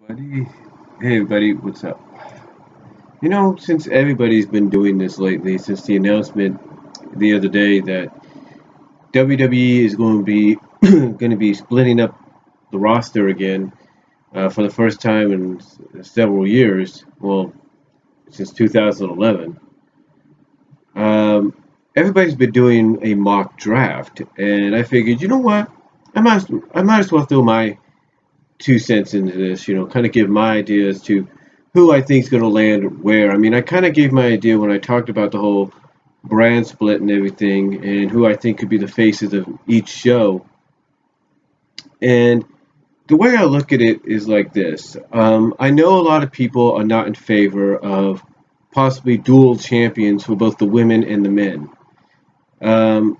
Buddy. Hey everybody, what's up? Since everybody's been doing this lately, since the announcement the other day that WWE is going to be going to be splitting up the roster again for the first time in several years, well, since 2011, um, everybody's been doing a mock draft, and I figured, you know what, I might as well throw my 2 cents into this, kind of give my ideas to who I think is going to land where. I mean, I kind of gave my idea when I talked about the whole brand split and everything, and who I think could be the faces of each show. And the way I look at it is like this. I know a lot of people are not in favor of possibly dual champions for both the women and the men. Um,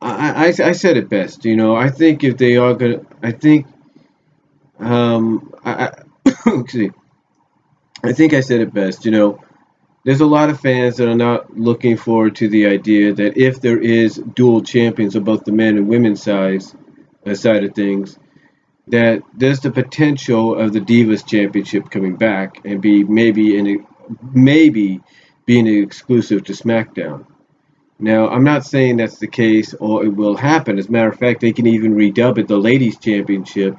I said it best, I think if they are going to, I think, excuse me, I think I said it best. There's a lot of fans that are not looking forward to the idea that if there is dual champions of both the men and women's side of things, that there's the potential of the Divas Championship coming back and be maybe being exclusive to SmackDown. Now, I'm not saying that's the case or it will happen. As a matter of fact, they can even redub it the Ladies Championship,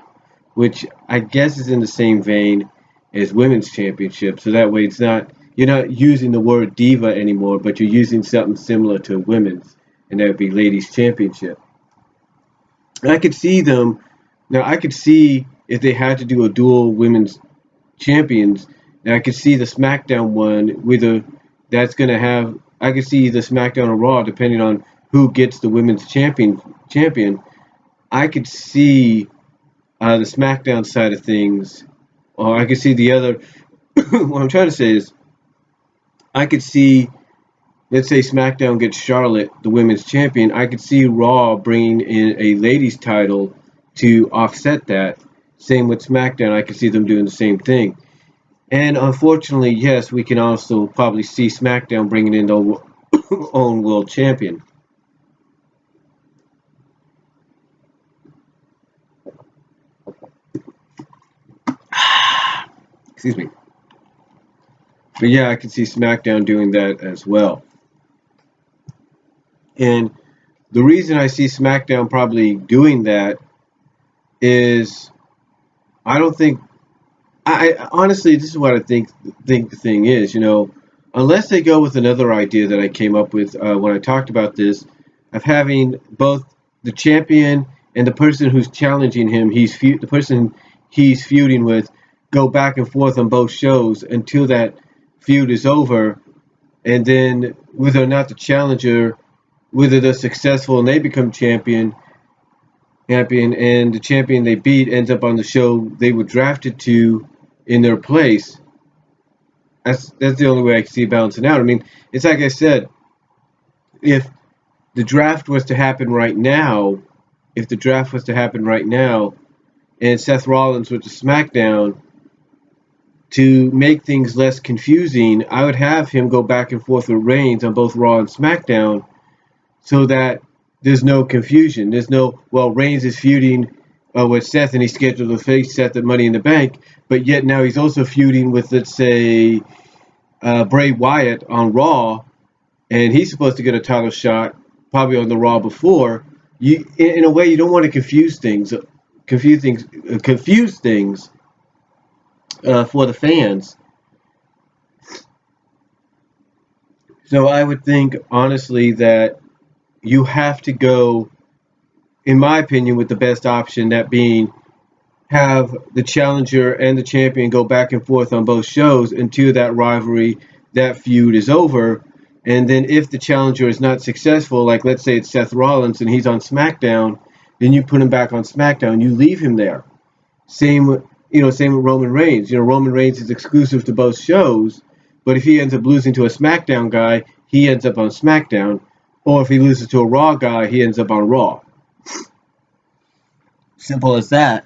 which I guess is in the same vein as Women's Championship. So that way, you're not using the word diva anymore, but you're using something similar to women's, and that would be Ladies Championship. And I could see them now. I could see if they had to do a dual women's champions. And I could see the SmackDown one whether that's going to have. I could see the SmackDown or Raw depending on who gets the women's champion. I could see the SmackDown side of things, or I could see the other. What I'm trying to say is, I could see, let's say SmackDown gets Charlotte, the women's champion. I could see Raw bringing in a ladies title to offset that. Same with SmackDown. I could see them doing the same thing. And unfortunately, yes, we can also probably see SmackDown bringing in their own world champion. Excuse me. But yeah, I could see SmackDown doing that as well. And the reason I see SmackDown probably doing that is I don't think I honestly this is what I think the thing is, unless they go with another idea that I came up with when I talked about this of having both the champion and the person who's challenging him, the person he's feuding with, go back and forth on both shows until that feud is over, and then whether or not the challenger, whether they're successful and they become champion, and the champion they beat ends up on the show they were drafted to in their place. That's the only way I can see balancing out. I mean, it's like I said, if the draft was to happen right now, if the draft was to happen right now, and Seth Rollins went to SmackDown, to make things less confusing, I would have him go back and forth with Reigns on both Raw and SmackDown so that there's no confusion. There's no, well, Reigns is feuding with Seth and he's scheduled to face Seth at Money in the Bank, but yet now he's also feuding with, let's say, Bray Wyatt on Raw, and he's supposed to get a title shot probably on the Raw before. In a way, you don't want to confuse things for the fans. So I would think, honestly, that you have to go, in my opinion, with the best option, that being have the challenger and the champion go back and forth on both shows until that rivalry, that feud is over. And then if the challenger is not successful, like let's say it's Seth Rollins and he's on SmackDown, then you put him back on SmackDown. You leave him there. Same with Roman Reigns. Roman Reigns is exclusive to both shows, but if he ends up losing to a SmackDown guy, he ends up on SmackDown. Or if he loses to a Raw guy, he ends up on Raw. Simple as that.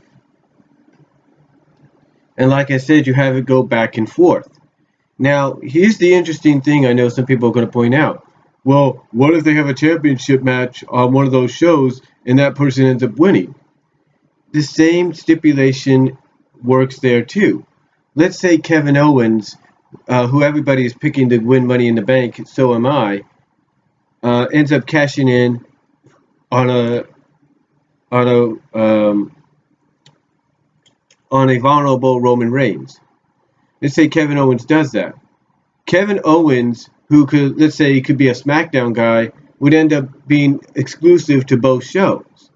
And like I said, you have it go back and forth. Now, here's the interesting thing I know some people are going to point out. Well, what if they have a championship match on one of those shows and that person ends up winning? The same stipulation works there too. let's say Kevin Owens, who everybody is picking to win Money in the Bank, so am I, ends up cashing in on on a um, on a vulnerable Roman Reigns. Let's say Kevin Owens does that. Kevin Owens, who could, let's say he could be a SmackDown guy, would end up being exclusive to both shows.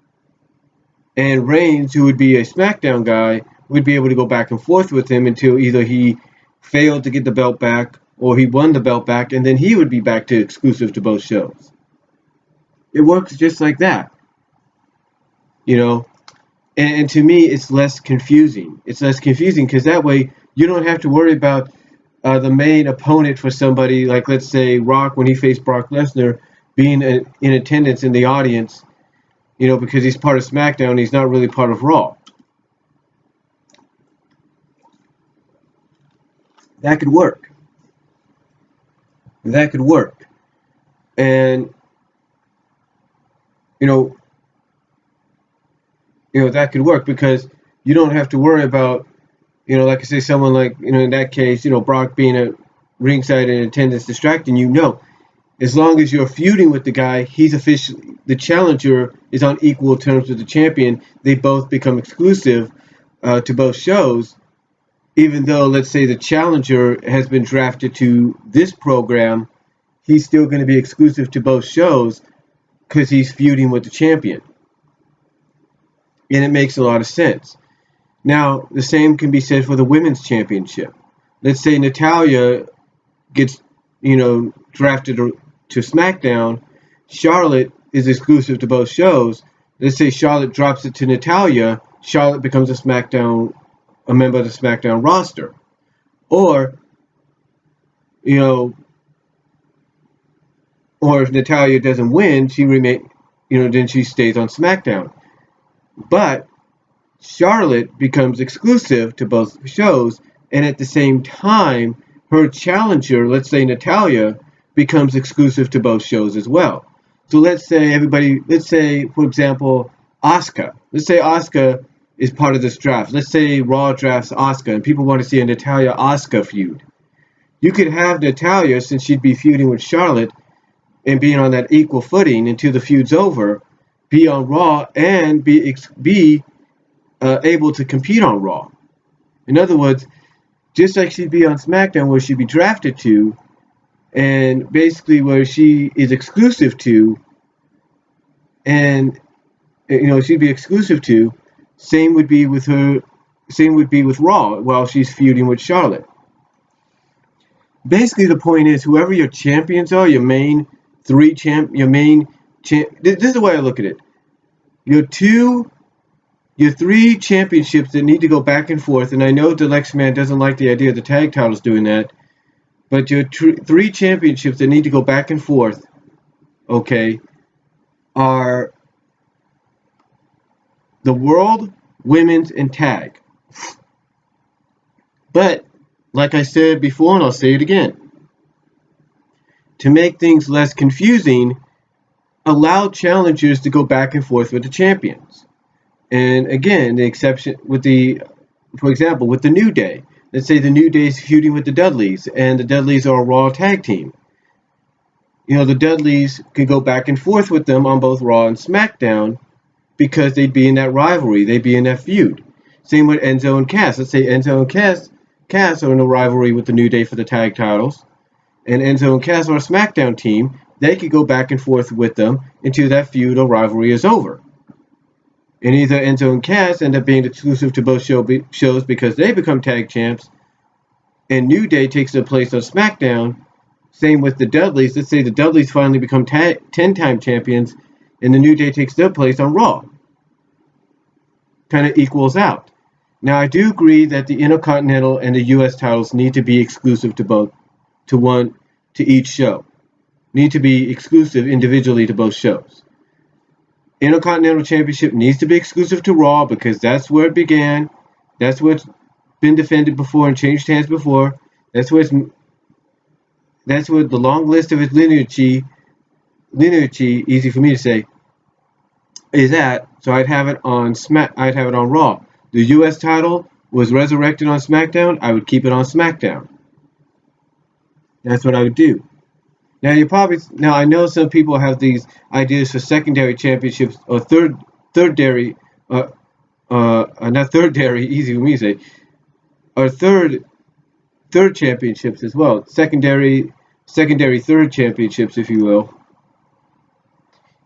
And Reigns, who would be a SmackDown guy, would be able to go back and forth with him until either he failed to get the belt back or he won the belt back, and then he would be back to exclusive to both shows. It works just like that. You know, and to me, it's less confusing. It's less confusing because that way you don't have to worry about the main opponent for somebody like, let's say, Rock when he faced Brock Lesnar, being in attendance in the audience, you know, because he's part of SmackDown, he's not really part of Raw. That could work. That could work. And, you know, that could work because you don't have to worry about, you know, like I say, someone like, you know, in that case, you know, Brock being a ringside in attendance distracting you. No, as long as you're feuding with the guy, he's officially, the challenger is on equal terms with the champion. They both become exclusive to both shows, even though, let's say, the challenger has been drafted to this program, he's still going to be exclusive to both shows because he's feuding with the champion. And it makes a lot of sense. Now, the same can be said for the women's championship. Let's say Natalya gets, you know, drafted to SmackDown. Charlotte is exclusive to both shows. Let's say Charlotte drops it to Natalya. Charlotte becomes a member of the SmackDown roster. Or, you know, or if Natalya doesn't win, then she stays on SmackDown. But Charlotte becomes exclusive to both shows, and at the same time, her challenger, let's say Natalya, becomes exclusive to both shows as well. So let's say, for example, Asuka. Let's say Asuka is part of this draft. Let's say Raw drafts Asuka, and people want to see a Natalya-Asuka feud. You could have Natalya, since she'd be feuding with Charlotte and being on that equal footing until the feud's over, be on Raw and be able to compete on Raw. In other words, just like she'd be on SmackDown where she'd be drafted to, and basically where she is exclusive to, and she'd be exclusive to, same would be with Raw while she's feuding with Charlotte. Basically, the point is, whoever your champions are, this is the way I look at it. Your three championships that need to go back and forth, and I know Dalyxman doesn't like the idea of the tag titles doing that, but your three championships that need to go back and forth, okay, are the World, Women's, and Tag. But, like I said before, and I'll say it again, to make things less confusing, allow challengers to go back and forth with the champions. And again, the exception for example, with the New Day. Let's say the New Day is feuding with the Dudleys, and the Dudleys are a Raw tag team. The Dudleys could go back and forth with them on both Raw and SmackDown because they'd be in that rivalry, they'd be in that feud. Same with Enzo and Cass. Let's say Enzo and Cass are in a rivalry with the New Day for the tag titles, and Enzo and Cass are a SmackDown team. They could go back and forth with them until that feud or rivalry is over. And either Enzo and Cass end up being exclusive to both shows because they become tag champs, and New Day takes their place on SmackDown. Same with the Dudleys. Let's say the Dudleys finally become 10-time champions, and the New Day takes their place on Raw. Kind of equals out. Now, I do agree that the Intercontinental and the U.S. titles need to be exclusive to each show. Need to be exclusive individually to both shows. Intercontinental Championship needs to be exclusive to Raw because that's where it began. That's where it's been defended before and changed hands before. That's where the long list of its lineage, easy for me to say, is at. So I'd have it on Raw. The U.S. title was resurrected on SmackDown, I would keep it on SmackDown. That's what I would do. Now I know some people have these ideas for secondary championships or third dairy not third dairy, easy for me to say, or third championships as well, secondary third championships, if you will.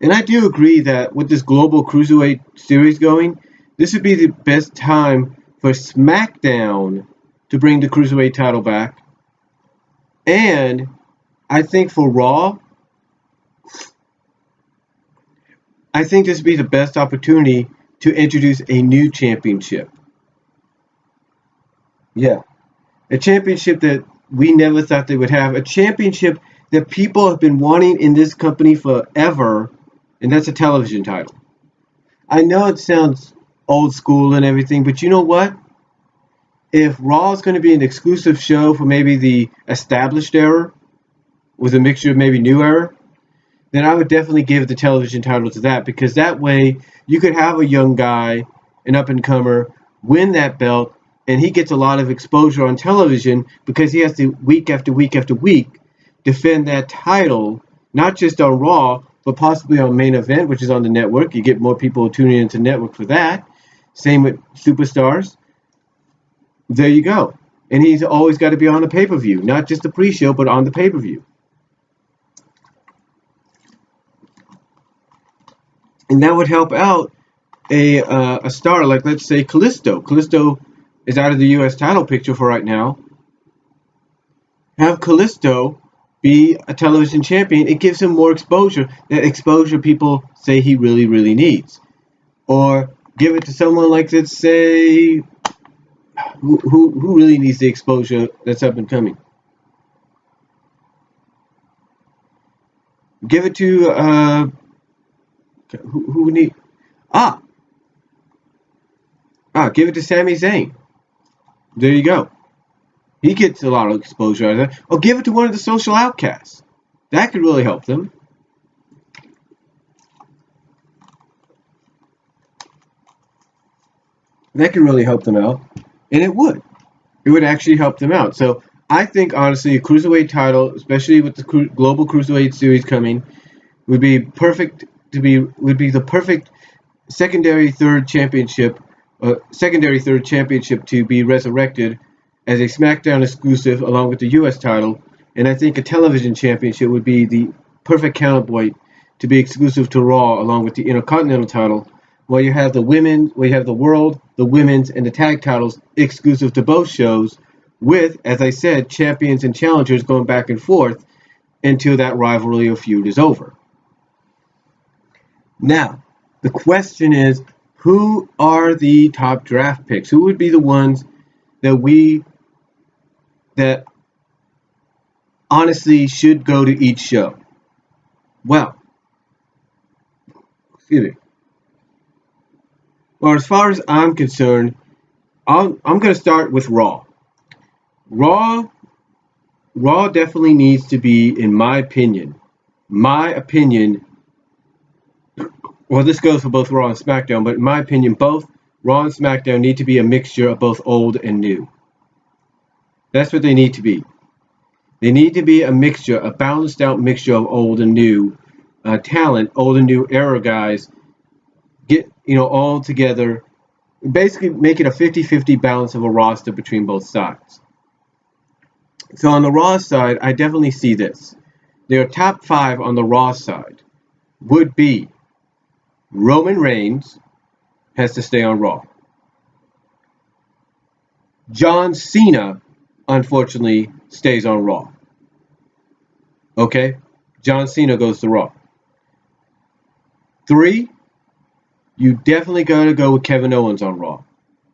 And I do agree that with this global cruiserweight series going, this would be the best time for SmackDown to bring the cruiserweight title back. And I think for Raw, I think this would be the best opportunity to introduce a new championship. Yeah. A championship that we never thought they would have. A championship that people have been wanting in this company forever, and that's a television title. I know it sounds old school and everything, but you know what? If Raw is going to be an exclusive show for maybe the established era, with a mixture of maybe new era, then I would definitely give the television title to that, because that way you could have a young guy, an up-and-comer, win that belt, and he gets a lot of exposure on television because he has to, week after week after week, defend that title, not just on Raw, but possibly on Main Event, which is on the network. You get more people tuning into network for that. Same with Superstars. There you go. And he's always got to be on the pay-per-view, not just the pre-show, but on the pay-per-view. And that would help out a star like, let's say, Kalisto. Kalisto is out of the U.S. title picture for right now. Have Kalisto be a television champion. It gives him more exposure. That exposure people say he really, really needs. Or give it to someone like, let's say, who really needs the exposure that's up and coming. Give it to who need give it to Sami Zayn. There you go. He gets a lot of exposure out of that. Or give it to one of the social outcasts. That could really help them. That could really help them out. And it would. It would actually help them out. So I think, honestly, a cruiserweight title, especially with the global cruiserweight series coming, would be the perfect secondary third championship to be resurrected as a SmackDown exclusive along with the U.S. title. And I think a television championship would be the perfect counterpoint to be exclusive to Raw along with the Intercontinental title, where you have the world, the women's, and the tag titles exclusive to both shows, with, as I said, champions and challengers going back and forth until that rivalry or feud is over. Now, the question is, who are the top draft picks? Who would be the ones that honestly should go to each show? Well, as far as I'm concerned, I'm going to start with Raw. Raw definitely needs to be, in my opinion, well, this goes for both Raw and SmackDown, but in my opinion, both Raw and SmackDown need to be a mixture of both old and new. That's what they need to be. They need to be a balanced out mixture of old and new talent, old and new era guys, get all together, basically make it a 50-50 balance of a roster between both sides. So on the Raw side, I definitely see this. Their top 5 on the Raw side would be Roman Reigns has to stay on Raw. John Cena, unfortunately, stays on Raw. Okay? John Cena goes to Raw. 3, you definitely got to go with Kevin Owens on Raw.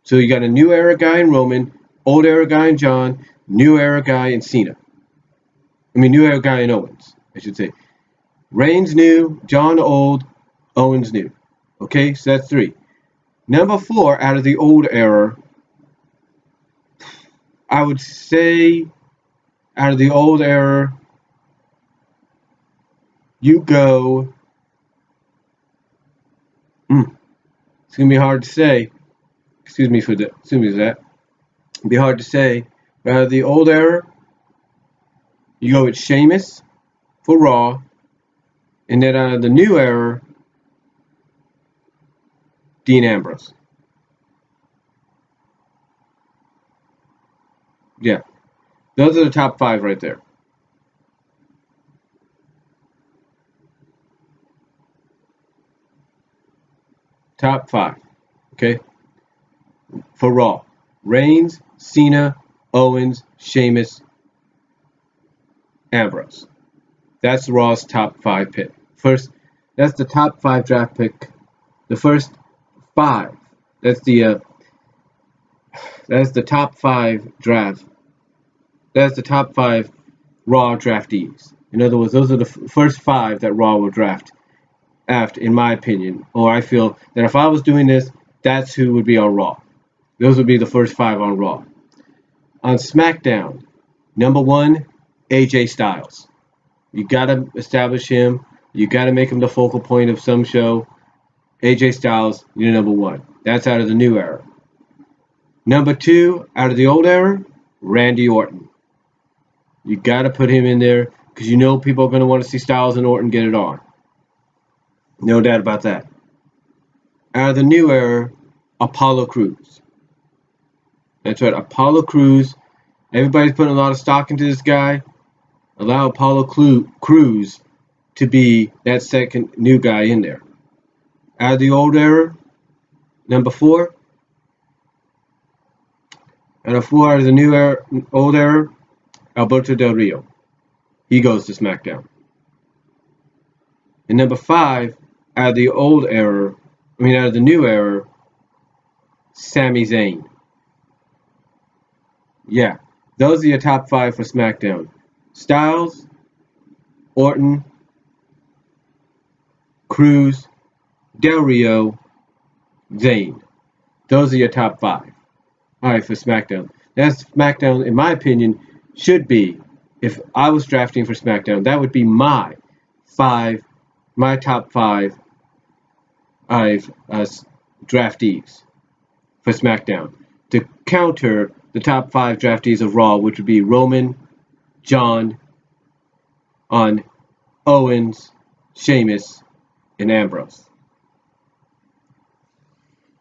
So you got a new era guy in Roman, old era guy in John, new era guy in Cena. New era guy in Owens, I should say. Reigns new, John old, Owens new. Okay, so that's 3. Number 4, out of the old era, I would say, out of the old era, you go. It's gonna be hard to say. Excuse me for that. It'd be hard to say. Out of the old era, you go with Sheamus for Raw, and then out of the new era, Dean Ambrose. Yeah, those are the top 5 right there. Top 5. Okay? For Raw. Reigns, Cena, Owens, Sheamus, Ambrose. That's Raw's top 5 pick. First, that's the top 5 draft pick. The first 5. That's the top 5 draft. That's the top 5 Raw draftees. In other words, those are the first 5 that Raw will draft. After, in my opinion, or I feel that if I was doing this, that's who would be on Raw. Those would be the first 5 on Raw. On SmackDown, number 1, AJ Styles. You gotta establish him. You gotta make him the focal point of some show. AJ Styles, you're number 1. That's out of the new era. Number 2, out of the old era, Randy Orton. You gotta put him in there because you know people are gonna want to see Styles and Orton get it on. No doubt about that. Out of the new era, Apollo Crews. That's right, Apollo Crews. Everybody's putting a lot of stock into this guy. Allow Apollo Crews to be that second new guy in there. Out of the old era, number 4. Out of the new era, old era, Alberto Del Rio. He goes to SmackDown. And number 5, out of the new era, Sami Zayn. Yeah, those are your top 5 for SmackDown. Styles, Orton, Crews, Del Rio, Zayn. Those are your top 5. Alright, for SmackDown. That's SmackDown, in my opinion, should be, if I was drafting for SmackDown, that would be my top 5 draftees for SmackDown. To counter the top 5 draftees of Raw, which would be Roman, John, on Owens, Sheamus, and Ambrose.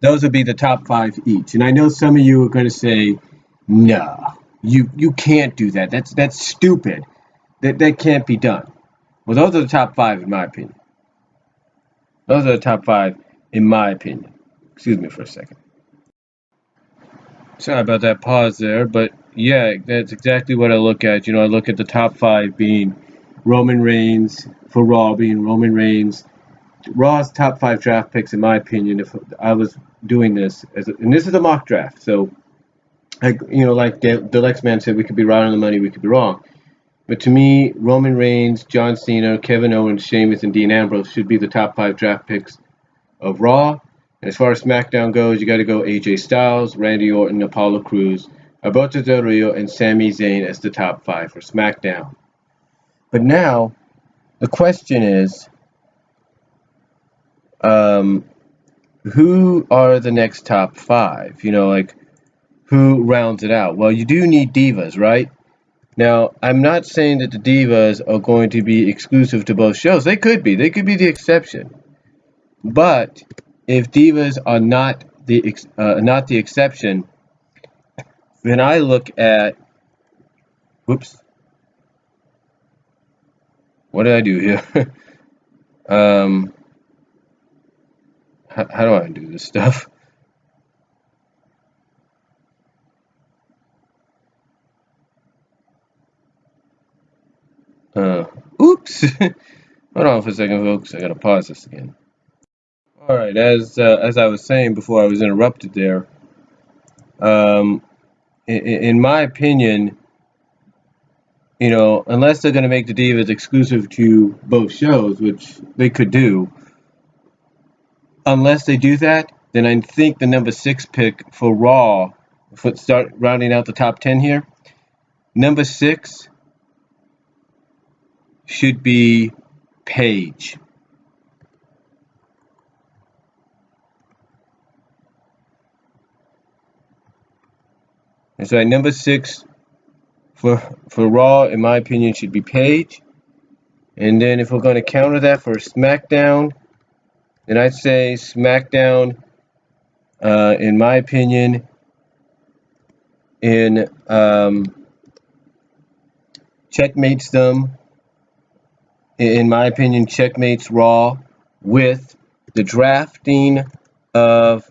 Those would be the top 5 each. And I know some of you are going to say, no, you can't do that. That's stupid. That can't be done. Well, those are the top 5 in my opinion. Those are the top 5 in my opinion. Excuse me for a second. Sorry about that pause there, but yeah, that's exactly what I look at. I look at the top 5 being Roman Reigns, for Raw being Roman Reigns. Raw's top 5 draft picks, in my opinion, if I was doing this, and this is a mock draft, so, like Dalyxman said, we could be right on the money, we could be wrong. But to me, Roman Reigns, John Cena, Kevin Owens, Sheamus, and Dean Ambrose should be the top 5 draft picks of Raw. And as far as SmackDown goes, you got to go AJ Styles, Randy Orton, Apollo Crews, Alberto Del Rio, and Sami Zayn as the top 5 for SmackDown. But now, the question is, who are the next top 5? Who rounds it out? Well, you do need divas, right? Now, I'm not saying that the divas are going to be exclusive to both shows. They could be. They could be the exception. But if divas are not the exception, then I look at, whoops, what did I do here? How do I do this stuff? Oops. Hold on for a second, folks. I gotta pause this again. All right, as I was saying before I was interrupted there, in my opinion, unless they're going to make the divas exclusive to both shows, which they could do, unless they do that, then I think the number 6 pick for Raw, start rounding out the top 10 here, number 6 should be Paige. And so at number 6 for Raw, in my opinion, should be Paige. And then if we're going to counter that for SmackDown, then I'd say SmackDown, in my opinion, checkmates them. In my opinion, checkmates Raw with the drafting of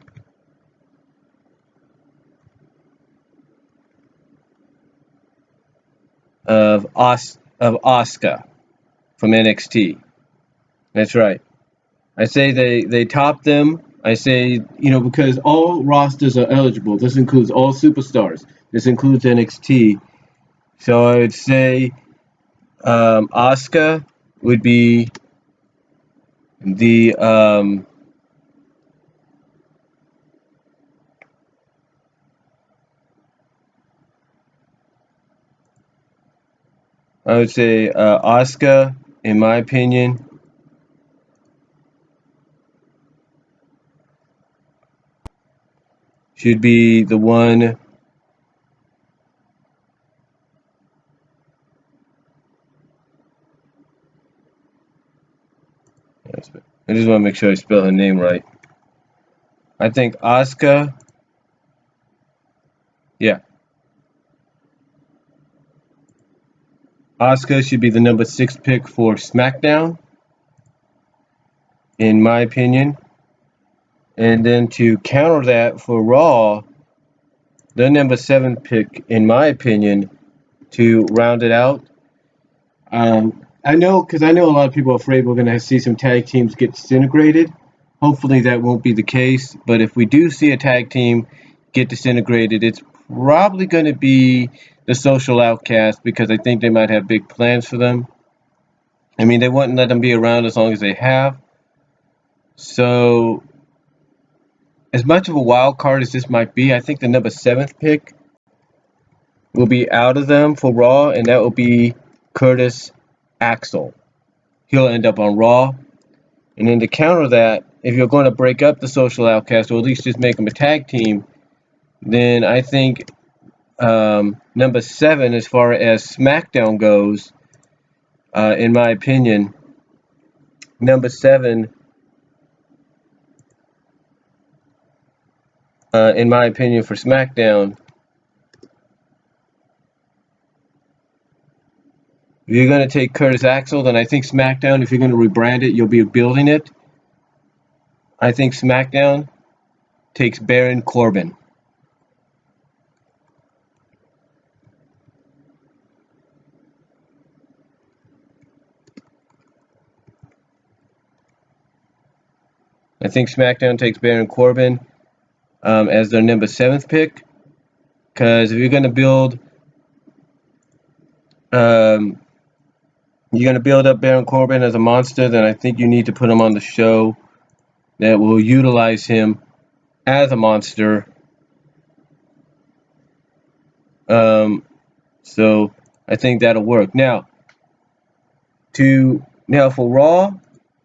Asuka from NXT. That's right. I say they top them. I say, because all rosters are eligible. This includes all superstars. This includes NXT. So I would say Asuka would be the Asuka, in my opinion, should be the one. I just want to make sure I spell her name right. I think Asuka. Yeah. Asuka should be the number 6 pick for SmackDown, in my opinion. And then to counter that for Raw, the number 7 pick, in my opinion, to round it out. I know a lot of people are afraid we're going to see some tag teams get disintegrated. Hopefully that won't be the case. But if we do see a tag team get disintegrated, it's probably going to be the Social Outcast, because I think they might have big plans for them. I mean, they wouldn't let them be around as long as they have. So, as much of a wild card as this might be, I think the number 7th pick will be out of them for Raw, and that will be Curtis Axel. He'll end up on Raw. And then to counter that, if you're going to break up the Social Outcast, or at least just make them a tag team, then I think number 7, as far as SmackDown goes, in my opinion, number 7, in my opinion, for SmackDown, if you're going to take Curtis Axel, then I think SmackDown, if you're going to rebrand it, you'll be building it. I think SmackDown takes Baron Corbin. I think SmackDown takes Baron Corbin as their number 7th pick. Because if you're going to build up Baron Corbin as a monster, then I think you need to put him on the show that will utilize him as a monster. So I think that'll work. Now for Raw,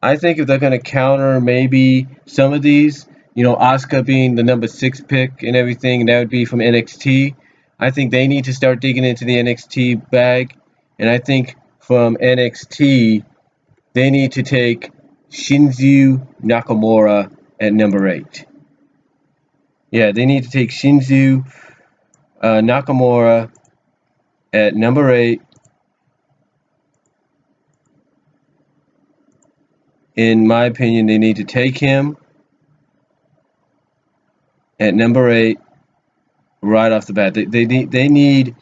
I think if they're going to counter maybe some of these, Asuka being the number 6 pick and everything, and that would be from NXT. I think they need to start digging into the NXT bag, and I think from NXT they need to take Shinzu Nakamura at number 8. Yeah, they need to take Shinzu Nakamura at number 8. In my opinion, they need to take him at number 8 right off the bat. They need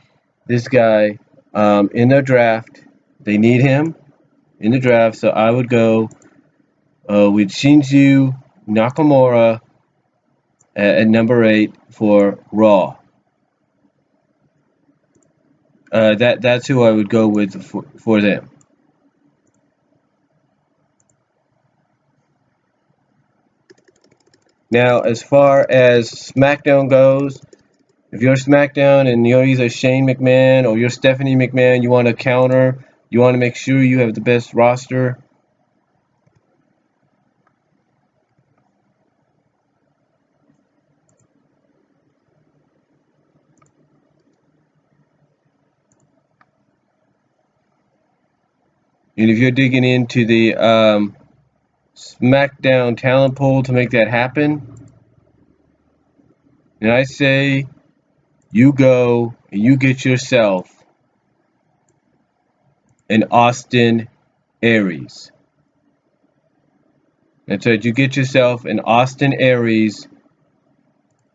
this guy in their draft. They need him in the draft. So I would go with Shinzu Nakamura at number 8 for Raw. That's who I would go with for them. Now, as far as SmackDown goes, if you're SmackDown and you're either Shane McMahon or you're Stephanie McMahon, you want to counter, you want to make sure you have the best roster. And if you're digging into the SmackDown talent pool to make that happen, then I say you go and you get yourself an Austin Aries. That's right, you get yourself an Austin Aries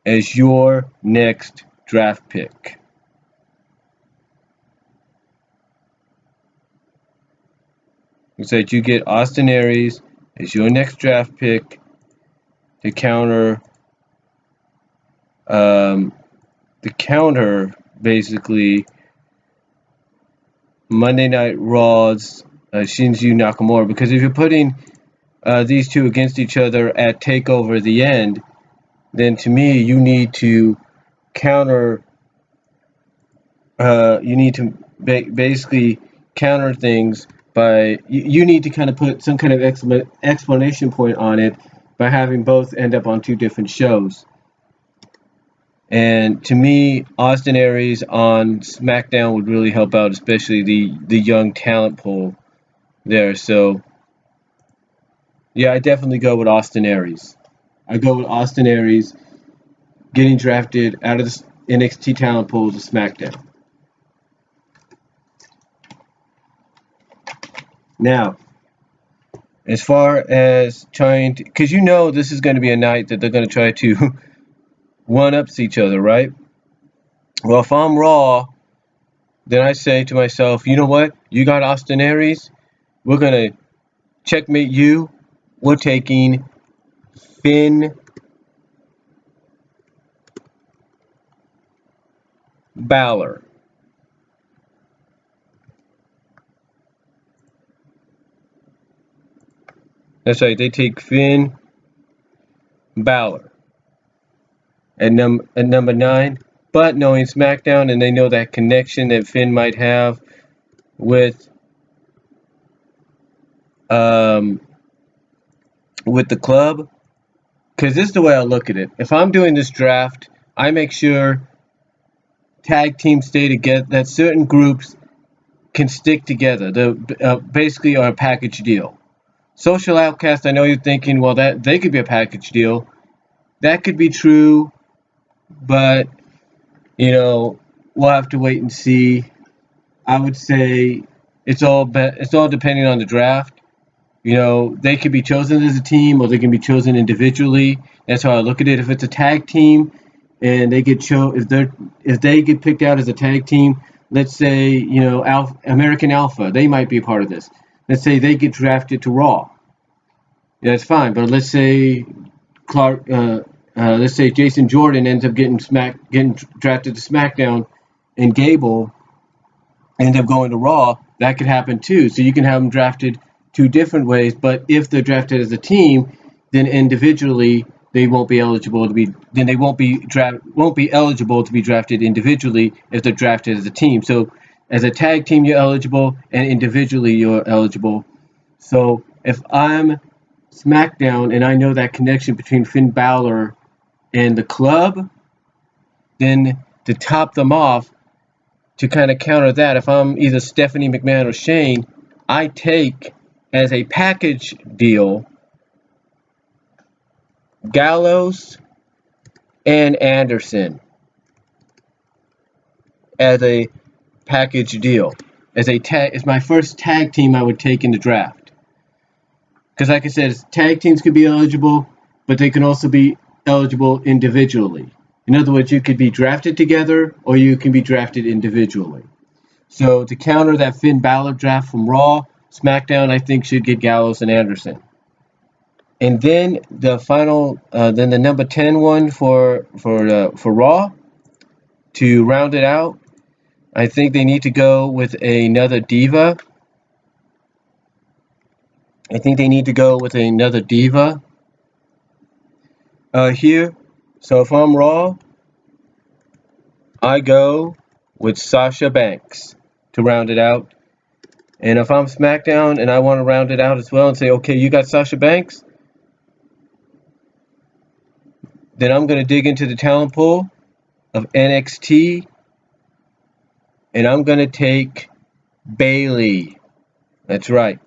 as your next draft pick. It's that you get Austin Aries as your next draft pick to counter basically Monday Night Raw's Shinju Nakamura, because if you're putting these two against each other at TakeOver the end, then to me you need to counter. You need to basically counter things by you need to kind of put some kind of explanation point on it by having both end up on two different shows. And to me, Austin Aries on SmackDown would really help out, especially the young talent pool there. So, yeah, I definitely go with Austin Aries. I go with Austin Aries getting drafted out of the NXT talent pool to SmackDown. Now, as far as trying to, because you know this is going to be a night that they're going to try to one-ups each other, right? Well, if I'm Raw, then I say to myself, you know what? You got Austin Aries. We're going to checkmate you. We're taking Finn Balor. That's right. They take Finn Balor at number 9. But knowing SmackDown, and they know that connection that Finn might have with the club, because this is the way I look at it. If I'm doing this draft, I make sure tag teams stay together, that certain groups can stick together. They basically are a package deal. Social Outcast, I know you're thinking, well, that they could be a package deal. That could be true, but you know, we'll have to wait and see. I would say it's all depending on the draft. You know, they could be chosen as a team or they can be chosen individually. That's how I look at it. If it's a tag team and they get if they get picked out as a tag team, let's say, you know, American Alpha, they might be a part of this. Let's say they get drafted to Raw. Yeah, that's fine. But let's say let's say Jason Jordan ends up getting drafted to SmackDown, and Gable ends up going to Raw. That could happen too. So you can have them drafted two different ways. But if they're drafted as a team, then individually they won't be eligible to be. Then they won't be eligible to be drafted individually if they're drafted as a team. So as a tag team, you're eligible, and individually you're eligible. So if I'm SmackDown and I know that connection between Finn Balor and the club, then to top them off, to kind of counter that, if I'm either Stephanie McMahon or Shane, I take as a package deal Gallows and Anderson as a package deal. As my first tag team I would take in the draft. Because like I said, tag teams could be eligible, but they can also be eligible individually. In other words, you could be drafted together or you can be drafted individually. So to counter that Finn Balor draft from Raw, SmackDown I think should get Gallows and Anderson. And then the final, then the number 10 one for Raw, to round it out, I think they need to go with another diva. Here. So if I'm Raw, I go with Sasha Banks to round it out. And if I'm SmackDown and I want to round it out as well and say, okay, you got Sasha Banks, then I'm going to dig into the talent pool of NXT, and I'm going to take Bayley That's right.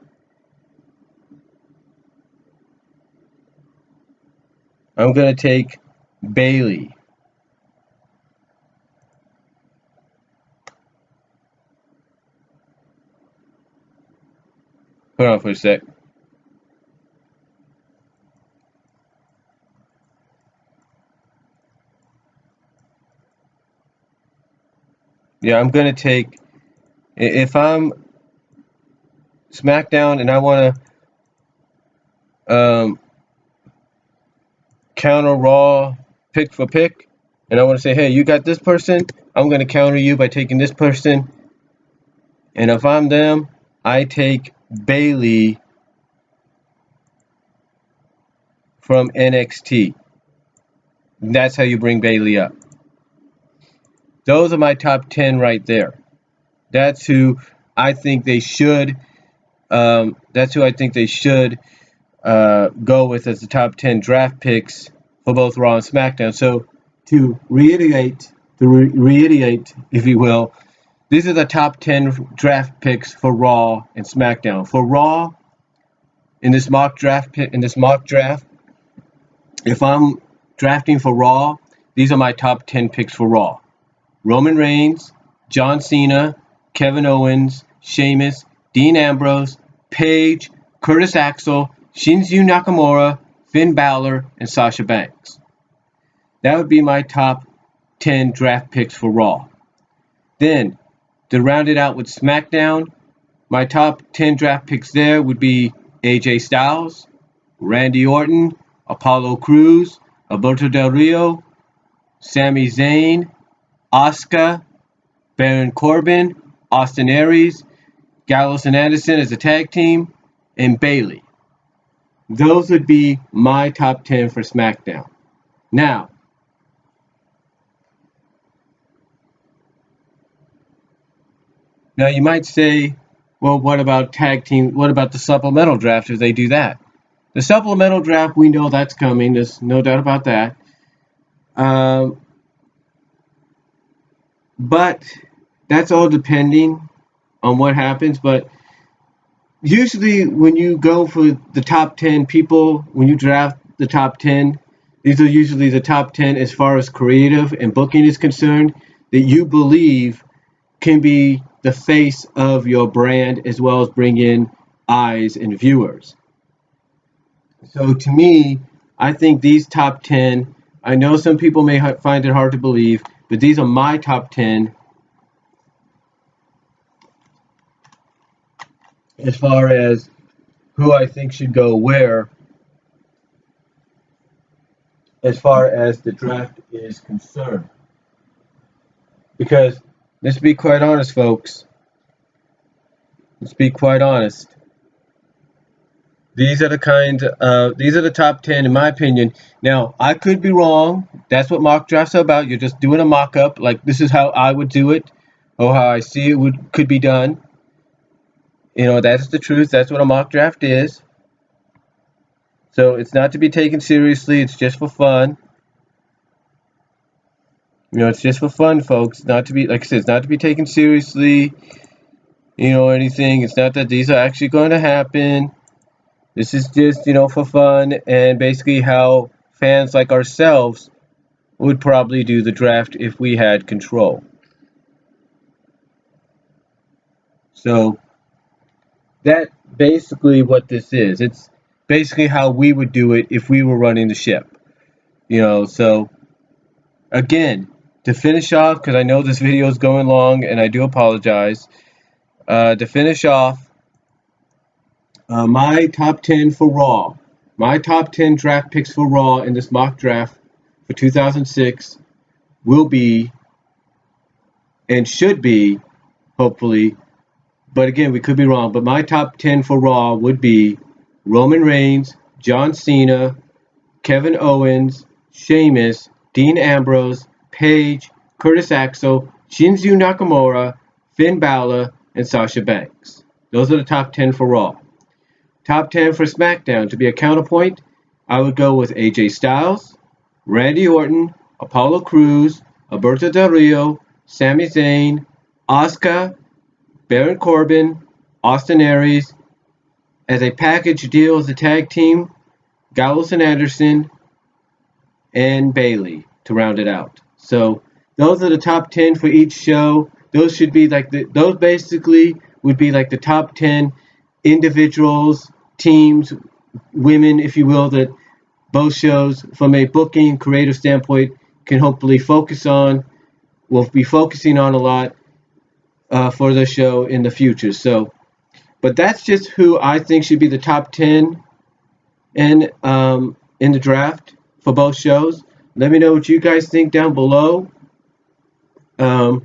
I'm going to take Bayley. Hold on for a sec. Yeah, I'm going to take, if I'm SmackDown and I want to counter Raw pick for pick, and I want to say, hey, you got this person, I'm going to counter you by taking this person. And if I'm them, I take Bayley from NXT. That's how you bring Bayley up. Those are my top 10 right there. That's who I think they should. That's who I think they should go with as the top 10 draft picks for both Raw and SmackDown. So to reiterate, if you will, these are the top 10 draft picks for Raw and SmackDown. For Raw, in this mock draft, if I'm drafting for Raw, these are my top 10 picks for Raw. Roman Reigns, John Cena, Kevin Owens, Sheamus, Dean Ambrose, Paige, Curtis Axel, Shinsuke Nakamura, Finn Balor, and Sasha Banks. That would be my top 10 draft picks for Raw. Then, to round it out with SmackDown, my top 10 draft picks there would be AJ Styles, Randy Orton, Apollo Crews, Alberto Del Rio, Sami Zayn, Asuka, Baron Corbin, Austin Aries, Gallows and Anderson as a tag team, and Bayley. Those would be my top 10 for SmackDown. Now, you might say, well, what about tag team? What about the supplemental draft if they do that? The supplemental draft, we know that's coming. There's no doubt about that. But that's all depending on what happens. But usually when you go for the top 10 people, when you draft the top 10, these are usually the top 10 as far as creative and booking is concerned that you believe can be the face of your brand as well as bring in eyes and viewers. So to me, I think these top 10, I know some people may find it hard to believe, but these are my top 10 as far as who I think should go where as far as the draft is concerned. Because let's be quite honest, folks. Let's be quite honest. These are the top 10 in my opinion. Now, I could be wrong. That's what mock drafts are about. You're just doing a mock-up. Like, this is how I would do it, or how I see it could be done. That's the truth. That's what a mock draft is. So it's not to be taken seriously. It's just for fun. It's just for fun, folks. Not to be, like I said, it's not to be taken seriously. Anything. It's not that these are actually going to happen. This is just, for fun and basically how fans like ourselves would probably do the draft if we had control. So that's basically what this is. It's basically how we would do it if we were running the ship. So again, to finish off, because I know this video is going long and I do apologize. To finish off, my top 10 for Raw. My top 10 draft picks for Raw in this mock draft for 2006 will be, and should be, hopefully, but again, we could be wrong, but my top 10 for Raw would be Roman Reigns, John Cena, Kevin Owens, Sheamus, Dean Ambrose, Paige, Curtis Axel, Shinsuke Nakamura, Finn Balor, and Sasha Banks. Those are the top 10 for Raw. Top 10 for SmackDown. To be a counterpoint, I would go with AJ Styles, Randy Orton, Apollo Crews, Alberto Del Rio, Sami Zayn, Asuka, Baron Corbin, Austin Aries, as a package deal as a tag team, Gallows and Anderson and Bailey to round it out. So those are the top 10 for each show. Those should be like those basically would be like the top 10 individuals, teams, women, if you will, that both shows from a booking creative standpoint can hopefully focus on. We'll be focusing on a lot for the show in the future. So, but that's just who I think should be the top 10 in the draft for both shows. Let me know what you guys think down below. Let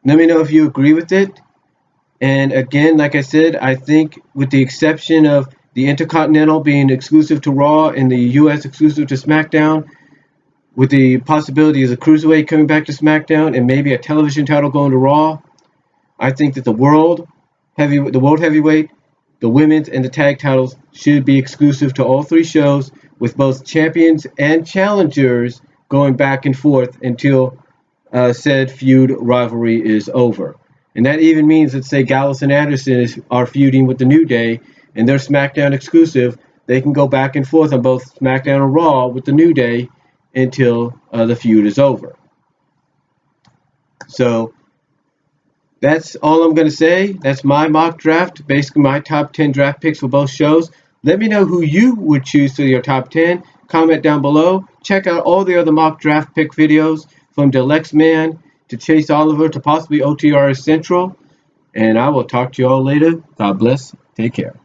me know if you agree with it. And again, like I said, I think with the exception of the Intercontinental being exclusive to Raw and the US exclusive to SmackDown, with the possibility of the Cruiserweight coming back to SmackDown and maybe a television title going to Raw, I think that the World Heavyweight, the Women's, and the Tag titles should be exclusive to all three shows, with both champions and challengers going back and forth until said feud rivalry is over. And that even means that, say, Gallows and Anderson are feuding with the New Day and they're SmackDown exclusive, they can go back and forth on both SmackDown and Raw with the New Day until the feud is over. So that's all I'm going to say. That's my mock draft, basically my top 10 draft picks for both shows. Let me know who you would choose for your top 10. Comment down below. Check out all the other mock draft pick videos from Dalyxman to Chase Oliver to possibly OTRS Central. And I will talk to you all later. God bless. Take care.